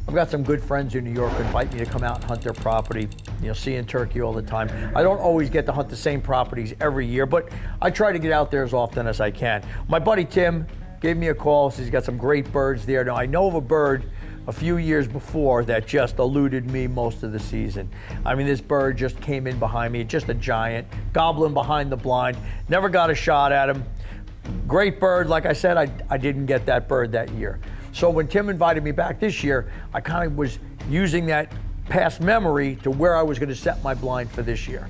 I've got some good friends in New York who invite me to come out and hunt their property, seeing turkey all the time. I don't always get to hunt the same properties every year, but I try to get out there as often as I can. My buddy Tim gave me a call, says he's got some great birds there. Now, I know of a bird a few years before that just eluded me most of the season. I mean, this bird just came in behind me, just a giant, gobbling behind the blind. Never got a shot at him. Great bird. Like I said, I didn't get that bird that year. So when Tim invited me back this year, I kind of was using that past memory to where I was going to set my blind for this year.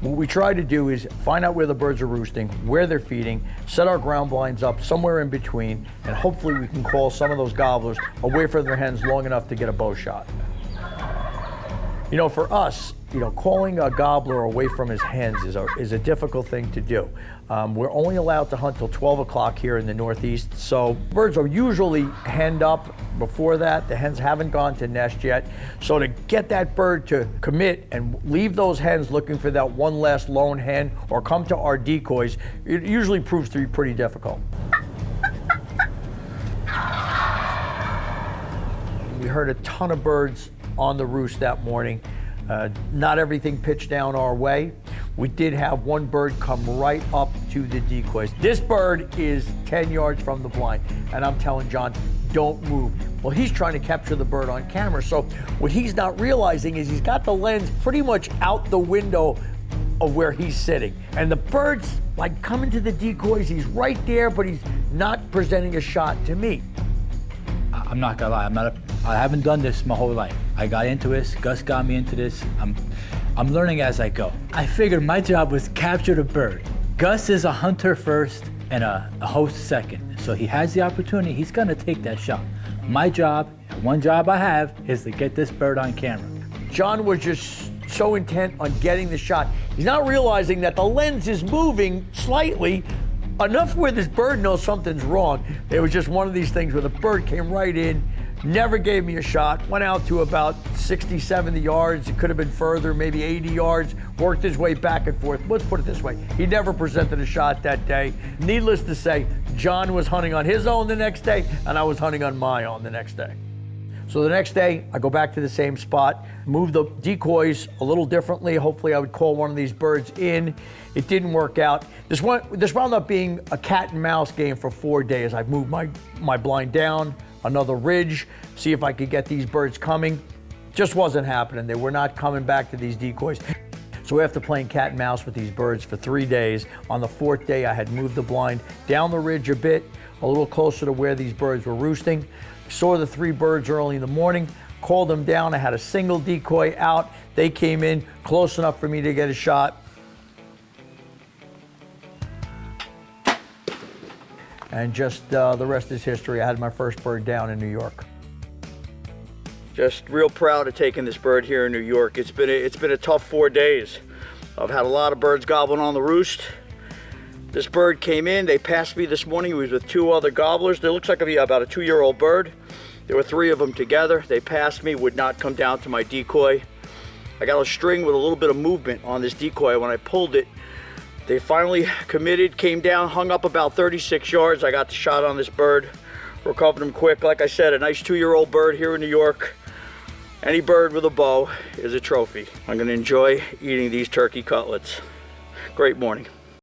What we try to do is find out where the birds are roosting, where they're feeding, set our ground blinds up somewhere in between, and hopefully we can call some of those gobblers away from their hens long enough to get a bow shot. For us, calling a gobbler away from his hens is a difficult thing to do. We're only allowed to hunt till 12 o'clock here in the Northeast, so birds are usually henned up before that. The hens haven't gone to nest yet. So to get that bird to commit and leave those hens looking for that one last lone hen or come to our decoys, it usually proves to be pretty difficult. We heard a ton of birds on the roost that morning. Not everything pitched down our way. We did have one bird come right up to the decoys. This bird is 10 yards from the blind, and I'm telling John, don't move. Well, he's trying to capture the bird on camera, so what he's not realizing is he's got the lens pretty much out the window of where he's sitting. And the bird's like coming to the decoys, he's right there, but he's not presenting a shot to me. I'm not gonna lie, I haven't done this my whole life. I got into this, Gus got me into this. I'm learning as I go. I figured my job was capture the bird. Gus is a hunter first and a host second. So he has the opportunity, he's gonna take that shot. My job, one job I have, is to get this bird on camera. John was just so intent on getting the shot. He's not realizing that the lens is moving slightly, enough where this bird knows something's wrong. It was just one of these things where the bird came right in, never gave me a shot, went out to about 60, 70 yards. It could have been further, maybe 80 yards, worked his way back and forth. Let's put it this way. He never presented a shot that day. Needless to say, John was hunting on his own the next day, and I was hunting on my own the next day. So the next day, I go back to the same spot, move the decoys a little differently. Hopefully I would call one of these birds in. It didn't work out. This wound up being a cat and mouse game for 4 days. I moved my blind down, another ridge, see if I could get these birds coming. Just wasn't happening. They were not coming back to these decoys. So after playing cat and mouse with these birds for 3 days, on the 4th day I had moved the blind down the ridge a bit, a little closer to where these birds were roosting. Saw the 3 birds early in the morning, called them down. I had a single decoy out. They came in close enough for me to get a shot. And just the rest is history. I had my first bird down in New York. Just real proud of taking this bird here in New York. It's been a tough 4 days. I've had a lot of birds gobbling on the roost. This bird came in, they passed me this morning. He was with 2 other gobblers. It looks like about a 2-year-old bird. There were 3 of them together. They passed me, would not come down to my decoy. I got a string with a little bit of movement on this decoy. When I pulled it, they finally committed, came down, hung up about 36 yards. I got the shot on this bird, recovered him quick. Like I said, a nice 2-year-old bird here in New York. Any bird with a bow is a trophy. I'm gonna enjoy eating these turkey cutlets. Great morning.